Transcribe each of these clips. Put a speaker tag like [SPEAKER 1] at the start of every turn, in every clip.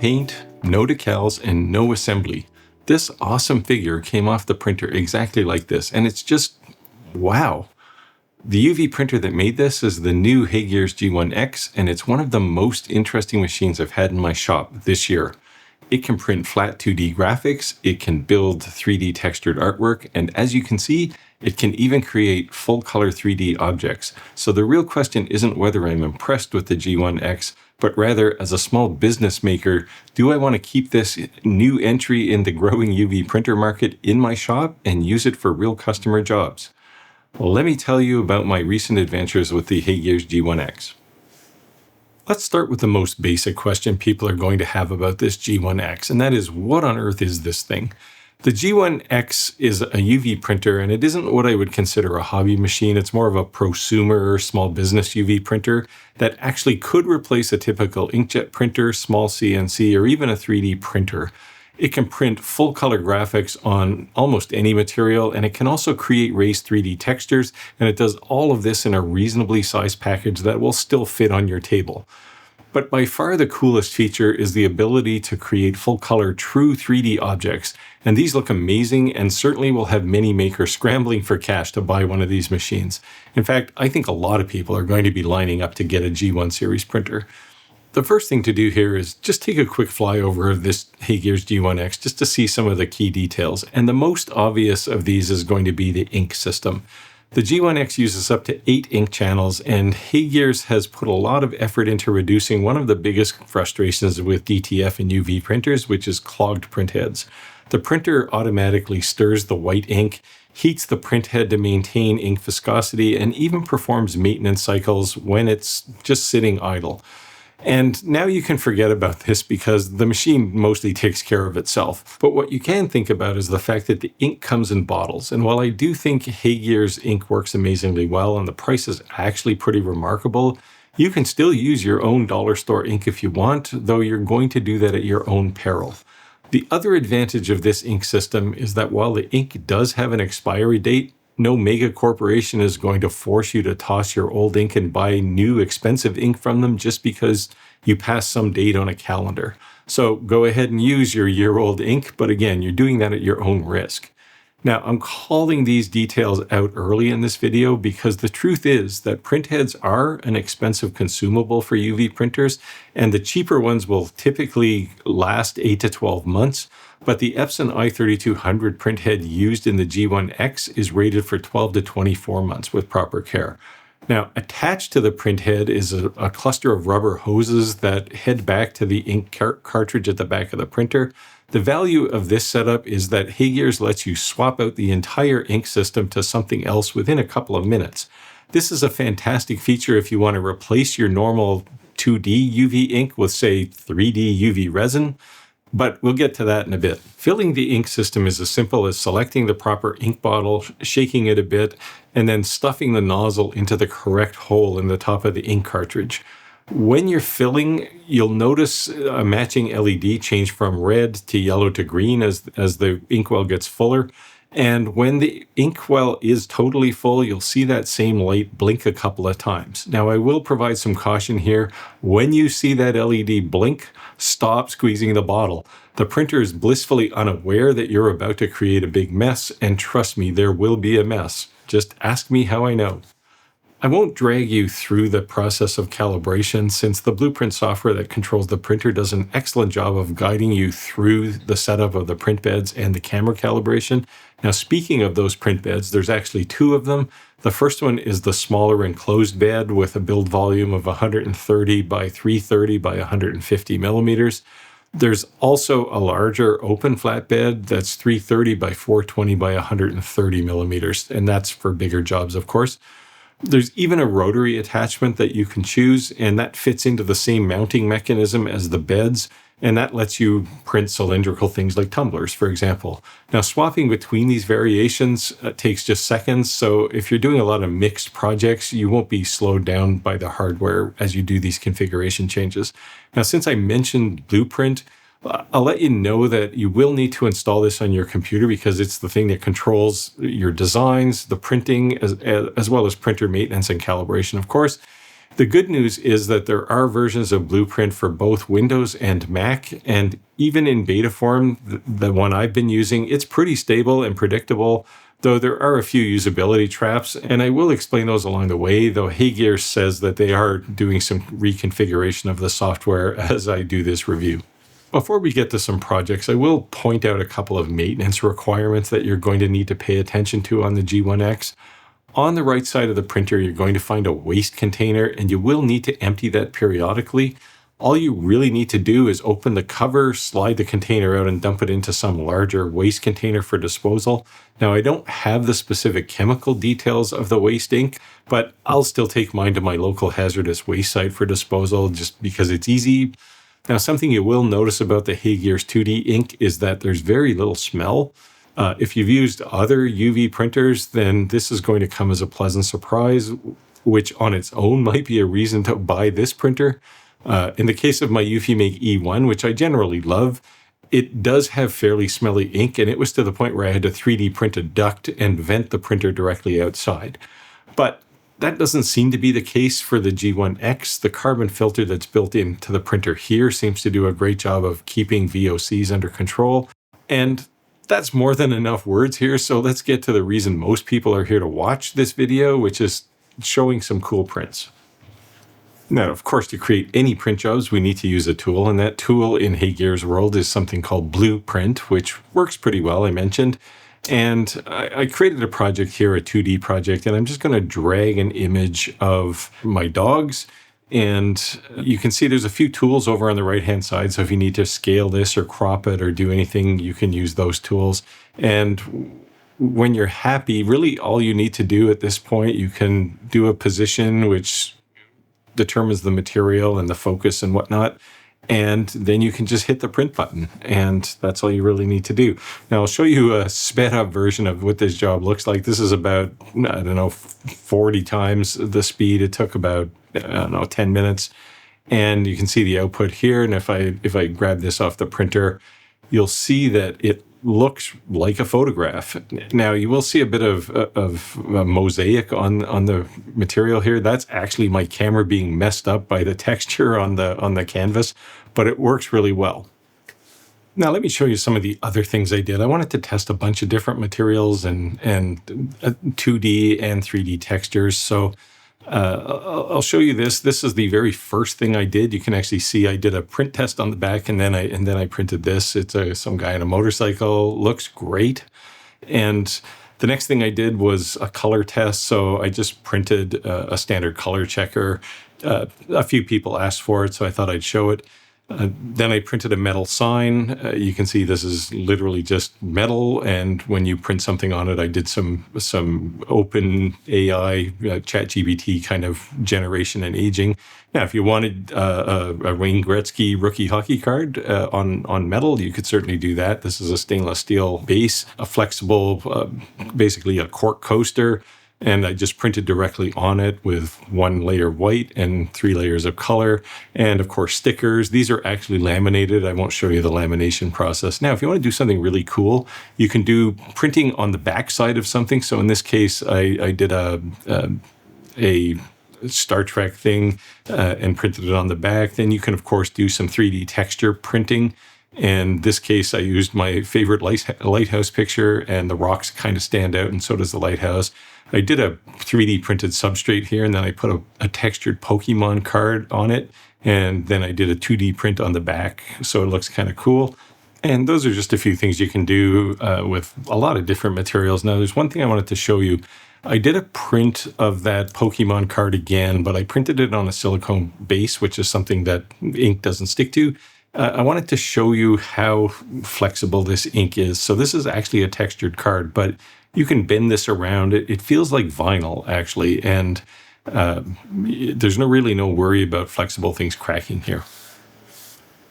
[SPEAKER 1] paint, no decals, and no assembly. This awesome figure came off the printer exactly like this, and it's just wow. The UV printer that made this is the new HeyGears G1X, and it's one of the most interesting machines I've had in my shop this year. It can print flat 2D graphics, it can build 3D textured artwork, and as you can see, it can even create full color 3D objects. So the real question isn't whether I'm impressed with the G1X, but rather as a small business maker, do I want to keep this new entry in the growing UV printer market in my shop and use it for real customer jobs? Well, let me tell you about my recent adventures with the HeyGears G1X. Let's start with the most basic question people are going to have about this G1X, and that is, what on earth is this thing? The G1X is a UV printer, and it isn't what I would consider a hobby machine. It's more of a prosumer, small business UV printer that actually could replace a typical inkjet printer, small CNC, or even a 3D printer. It can print full color graphics on almost any material, and it can also create raised 3D textures, and it does all of this in a reasonably sized package that will still fit on your table. But by far the coolest feature is the ability to create full color true 3D objects, and these look amazing and certainly will have many makers scrambling for cash to buy one of these machines. In fact, I think a lot of people are going to be lining up to get a G1 series printer. The first thing to do here is just take a quick flyover of this HeyGears G1X just to see some of the key details, and the most obvious of these is going to be the ink system. The G1X uses up to 8 ink channels, and HeyGears has put a lot of effort into reducing one of the biggest frustrations with DTF and UV printers, which is clogged printheads. The printer automatically stirs the white ink, heats the printhead to maintain ink viscosity, and even performs maintenance cycles when it's just sitting idle. And now you can forget about this because the machine mostly takes care of itself. But what you can think about is the fact that the ink comes in bottles. And while I do think HeyGears ink works amazingly well and the price is actually pretty remarkable, you can still use your own dollar store ink if you want, though you're going to do that at your own peril. The other advantage of this ink system is that while the ink does have an expiry date, no mega corporation is going to force you to toss your old ink and buy new expensive ink from them just because you passed some date on a calendar. So go ahead and use your year-old ink, but again, you're doing that at your own risk. Now, I'm calling these details out early in this video because the truth is that printheads are an expensive consumable for UV printers, and the cheaper ones will typically last 8 to 12 months. But the Epson i3200 printhead used in the G1X is rated for 12 to 24 months with proper care. Now, attached to the printhead is a cluster of rubber hoses that head back to the ink cartridge at the back of the printer. The value of this setup is that HeyGears lets you swap out the entire ink system to something else within a couple of minutes. This is a fantastic feature if you want to replace your normal 2D UV ink with, say, 3D UV resin. But we'll get to that in a bit. Filling the ink system is as simple as selecting the proper ink bottle, shaking it a bit, and then stuffing the nozzle into the correct hole in the top of the ink cartridge. When you're filling, you'll notice a matching LED change from red to yellow to green as the inkwell gets fuller. And when the inkwell is totally full, you'll see that same light blink a couple of times. Now, I will provide some caution here. When you see that LED blink, stop squeezing the bottle. The printer is blissfully unaware that you're about to create a big mess, and trust me, there will be a mess. Just ask me how I know. I won't drag you through the process of calibration since the Blueprint software that controls the printer does an excellent job of guiding you through the setup of the print beds and the camera calibration. Now, speaking of those print beds, there's actually 2 of them. The first one is the smaller enclosed bed with a build volume of 130 by 330 by 150 millimeters. There's also a larger open flatbed that's 330 by 420 by 130 millimeters, and that's for bigger jobs, of course. There's even a rotary attachment that you can choose, and that fits into the same mounting mechanism as the beds, and that lets you print cylindrical things like tumblers, for example. Now, swapping between these variations takes just seconds, so if you're doing a lot of mixed projects, you won't be slowed down by the hardware as you do these configuration changes. Now, since I mentioned Blueprint, I'll let you know that you will need to install this on your computer because it's the thing that controls your designs, the printing, as well as printer maintenance and calibration, of course. The good news is that there are versions of Blueprint for both Windows and Mac, and even in beta form, the one I've been using, it's pretty stable and predictable, though there are a few usability traps, and I will explain those along the way, though HeyGears says that they are doing some reconfiguration of the software as I do this review. Before we get to some projects, I will point out a couple of maintenance requirements that you're going to need to pay attention to on the G1X. On the right side of the printer, you're going to find a waste container, and you will need to empty that periodically. All you really need to do is open the cover, slide the container out, and dump it into some larger waste container for disposal. Now, I don't have the specific chemical details of the waste ink, but I'll still take mine to my local hazardous waste site for disposal just because it's easy. Now, something you will notice about the HeyGears 2D ink is that there's very little smell. If you've used other UV printers, then this is going to come as a pleasant surprise, which on its own might be a reason to buy this printer. In the case of my UFIMAKE E1, which I generally love, it does have fairly smelly ink, and it was to the point where I had to 3D print a duct and vent the printer directly outside. But that doesn't seem to be the case for the G1X. The carbon filter that's built into the printer here seems to do a great job of keeping VOCs under control. And that's more than enough words here, so let's get to the reason most people are here to watch this video, which is showing some cool prints. Now, of course, to create any print jobs, we need to use a tool, and that tool in HeyGears world is something called Blueprint, which works pretty well, I mentioned. And I created a project here, a 2D project, and I'm just going to drag an image of my dogs. And you can see there's a few tools over on the right-hand side. So if you need to scale this or crop it or do anything, you can use those tools. And when you're happy, really all you need to do at this point, you can do a position which determines the material and the focus and whatnot. And then you can just hit the print button, and that's all you really need to do. Now, I'll show you a sped up version of what this job looks like. This is about, 40 times the speed. It took about, 10 minutes. And you can see the output here. And if I grab this off the printer, you'll see that it looks like a photograph. Now, you will see a bit of a mosaic on the material here. That's actually my camera being messed up by the texture on the canvas, but it works really well. Now, let me show you some of the other things I did. I wanted to test a bunch of different materials and 2D and 3D textures. So I'll show you this. This is the very first thing I did. You can actually see I did a print test on the back, and then I printed this. It's some guy on a motorcycle. Looks great. And the next thing I did was a color test. So I just printed a standard color checker. A few people asked for it, so I thought I'd show it. Then I printed a metal sign. You can see this is literally just metal, and when you print something on it, I did some open AI, ChatGPT kind of generation and aging. Now, if you wanted a Wayne Gretzky rookie hockey card on metal, you could certainly do that. This is a stainless steel base, a flexible, basically a cork coaster. And I just printed directly on it with 1 layer white and 3 layers of color. And of course, stickers. These are actually laminated. I won't show you the lamination process. Now, if you want to do something really cool, you can do printing on the back side of something. So in this case, I did a Star Trek thing and printed it on the back. Then you can, of course, do some 3D texture printing. In this case, I used my favorite lighthouse picture, and the rocks kind of stand out, and so does the lighthouse. I did a 3D printed substrate here, and then I put a textured Pokemon card on it, and then I did a 2D print on the back, so it looks kind of cool. And those are just a few things you can do with a lot of different materials. Now, there's one thing I wanted to show you. I did a print of that Pokemon card again, but I printed it on a silicone base, which is something that ink doesn't stick to. I wanted to show you how flexible this ink is. So this is actually a textured card, but you can bend this around. It feels like vinyl, actually, and there's really no worry about flexible things cracking here.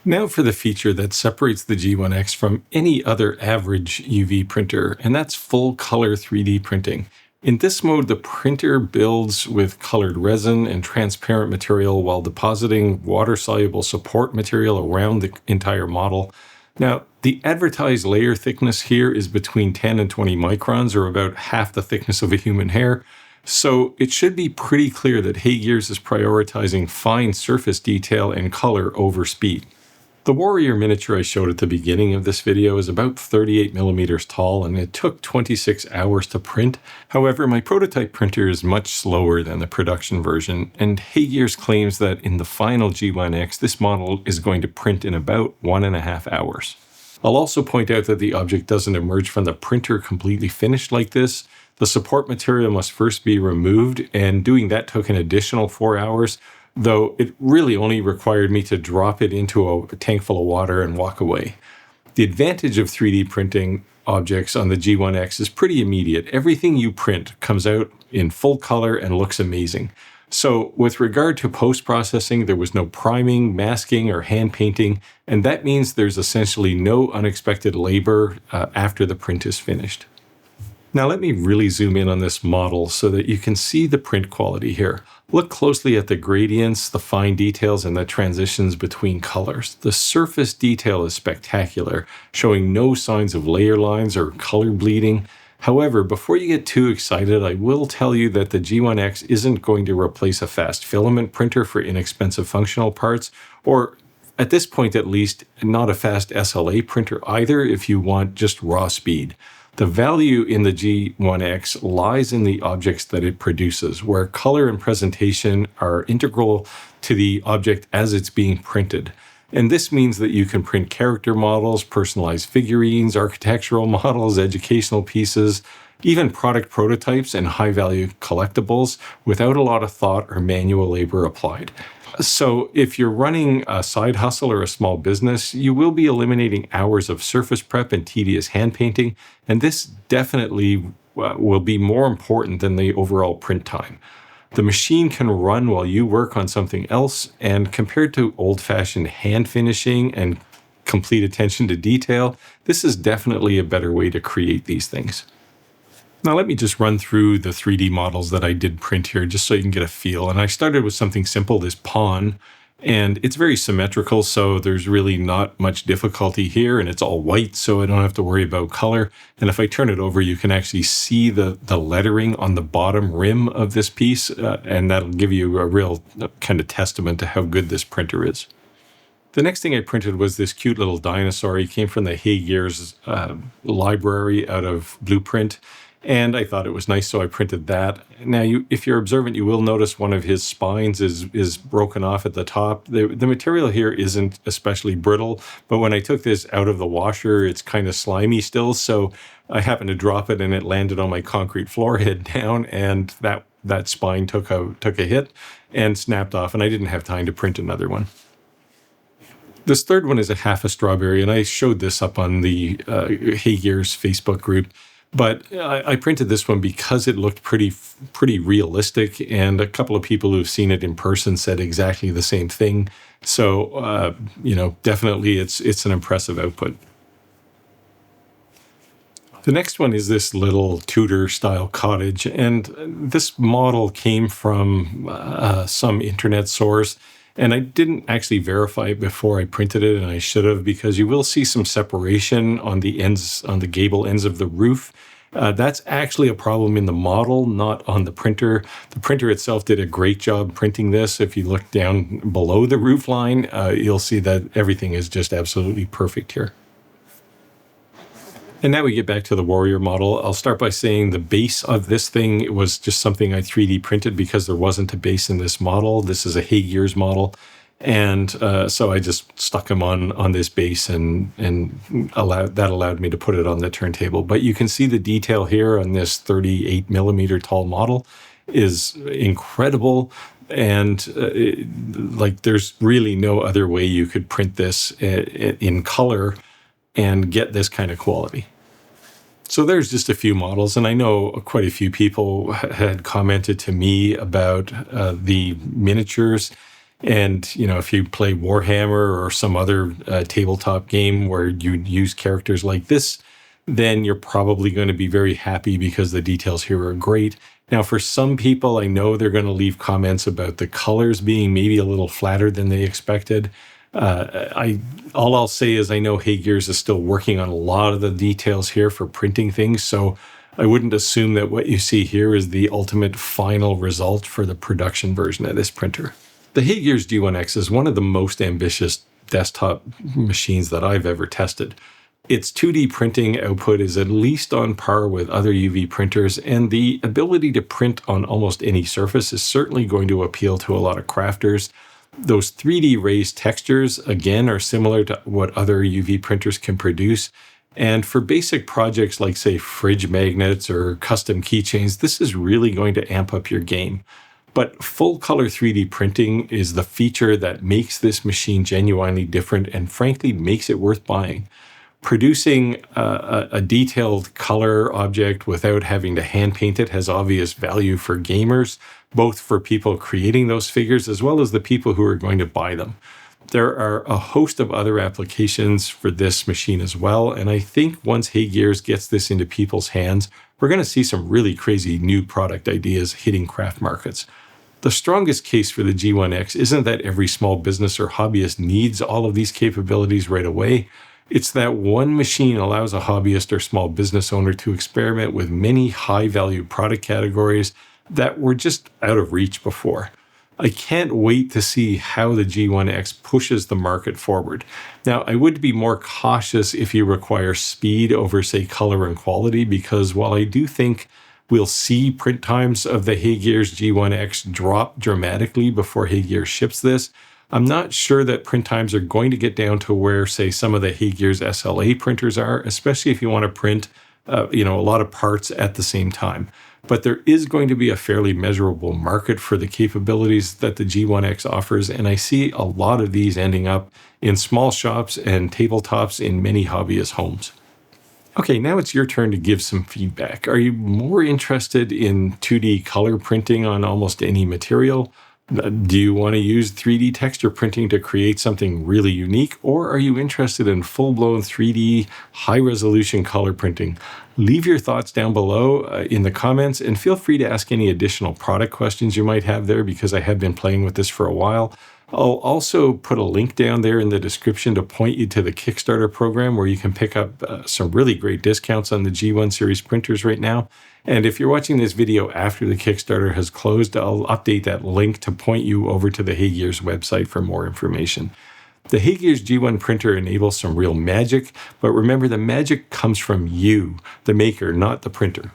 [SPEAKER 1] Now for the feature that separates the G1X from any other average UV printer, and that's full color 3D printing. In this mode, the printer builds with colored resin and transparent material while depositing water-soluble support material around the entire model. Now, the advertised layer thickness here is between 10 and 20 microns, or about half the thickness of a human hair. So it should be pretty clear that HeyGears is prioritizing fine surface detail and color over speed. The Warrior miniature I showed at the beginning of this video is about 38 millimeters tall, and it took 26 hours to print. However, my prototype printer is much slower than the production version, and HeyGears claims that in the final G1X, this model is going to print in about 1.5 hours. I'll also point out that the object doesn't emerge from the printer completely finished like this. The support material must first be removed, and doing that took an additional 4 hours, though it really only required me to drop it into a tank full of water and walk away. The advantage of 3D printing objects on the G1X is pretty immediate. Everything you print comes out in full color and looks amazing. So with regard to post-processing, there was no priming, masking, or hand painting, and that means there's essentially no unexpected labor after the print is finished. Now let me really zoom in on this model so that you can see the print quality here. Look closely at the gradients, the fine details, and the transitions between colors. The surface detail is spectacular, showing no signs of layer lines or color bleeding. However, before you get too excited, I will tell you that the G1X isn't going to replace a fast filament printer for inexpensive functional parts, or at this point at least, not a fast SLA printer either if you want just raw speed. The value in the G1X lies in the objects that it produces, where color and presentation are integral to the object as it's being printed. And this means that you can print character models, personalized figurines, architectural models, educational pieces, even product prototypes and high-value collectibles without a lot of thought or manual labor applied. So if you're running a side hustle or a small business, you will be eliminating hours of surface prep and tedious hand painting, and this definitely will be more important than the overall print time. The machine can run while you work on something else, and compared to old-fashioned hand finishing and complete attention to detail, this is definitely a better way to create these things. Now let me just run through the 3D models that I did print here just so you can get a feel. And I started with something simple, this pawn, and it's very symmetrical, so there's really not much difficulty here, and it's all white, so I don't have to worry about color. And if I turn it over, you can actually see the lettering on the bottom rim of this piece, and that'll give you a real kind of testament to how good this printer is. The next thing I printed was this cute little dinosaur. He came from the HeyGears library out of Blueprint. And I thought it was nice, so I printed that. Now, if you're observant, you will notice one of his spines is broken off at the top. The material here isn't especially brittle, but when I took this out of the washer, it's kind of slimy still, so I happened to drop it and it landed on my concrete floor head down, and that spine took a hit and snapped off, and I didn't have time to print another one. This third one is a half a strawberry, and I showed this up on the HeyGears Facebook group. But I printed this one because it looked pretty realistic, and a couple of people who've seen it in person said exactly the same thing. So, definitely it's an impressive output. The next one is this little Tudor-style cottage, and this model came from some internet source. And I didn't actually verify it before I printed it, and I should have, because you will see some separation on the ends, on the gable ends of the roof. That's actually a problem in the model, not on the printer. The printer itself did a great job printing this. If you look down below the roof line, you'll see that everything is just absolutely perfect here. And now we get back to the Warrior model. I'll start by saying the base of this thing was just something I 3D printed because there wasn't a base in this model. This is a HeyGears model. And so I just stuck them on this base and allowed me to put it on the turntable. But you can see the detail here on this 38 millimeter tall model is incredible. And there's really no other way you could print this in color and get this kind of quality. So there's just a few models, and I know quite a few people had commented to me about the miniatures. And, if you play Warhammer or some other tabletop game where you use characters like this, then you're probably going to be very happy because the details here are great. Now, for some people, I know they're going to leave comments about the colors being maybe a little flatter than they expected. All I'll say is I know HeyGears is still working on a lot of the details here for printing things, so I wouldn't assume that what you see here is the ultimate final result for the production version of this printer. The HeyGears G1X is one of the most ambitious desktop machines that I've ever tested. Its 2D printing output is at least on par with other UV printers, and the ability to print on almost any surface is certainly going to appeal to a lot of crafters. Those 3D raised textures, again, are similar to what other UV printers can produce. And for basic projects like, say, fridge magnets or custom keychains, this is really going to amp up your game. But full color 3D printing is the feature that makes this machine genuinely different and frankly makes it worth buying. Producing a detailed color object without having to hand paint it has obvious value for gamers, both for people creating those figures as well as the people who are going to buy them. There are a host of other applications for this machine as well, and I think once HeyGears gets this into people's hands, we're going to see some really crazy new product ideas hitting craft markets. The strongest case for the G1X isn't that every small business or hobbyist needs all of these capabilities right away. It's that one machine allows a hobbyist or small business owner to experiment with many high-value product categories that were just out of reach before. I can't wait to see how the G1X pushes the market forward. Now, I would be more cautious if you require speed over, say, color and quality, because while I do think we'll see print times of the HeyGears G1X drop dramatically before HeyGears ships this, I'm not sure that print times are going to get down to where, say, some of the HeyGears SLA printers are, especially if you want to print a lot of parts at the same time. But there is going to be a fairly measurable market for the capabilities that the G1X offers, and I see a lot of these ending up in small shops and tabletops in many hobbyist homes. Okay, now it's your turn to give some feedback. Are you more interested in 2D color printing on almost any material? Do you want to use 3D texture printing to create something really unique, or are you interested in full-blown 3D high-resolution color printing? Leave your thoughts down below in the comments, and feel free to ask any additional product questions you might have there, because I have been playing with this for a while. I'll also put a link down there in the description to point you to the Kickstarter program where you can pick up some really great discounts on the G1 series printers right now. And if you're watching this video after the Kickstarter has closed, I'll update that link to point you over to the HeyGears website for more information. The HeyGears G1 printer enables some real magic, but remember, the magic comes from you, the maker, not the printer.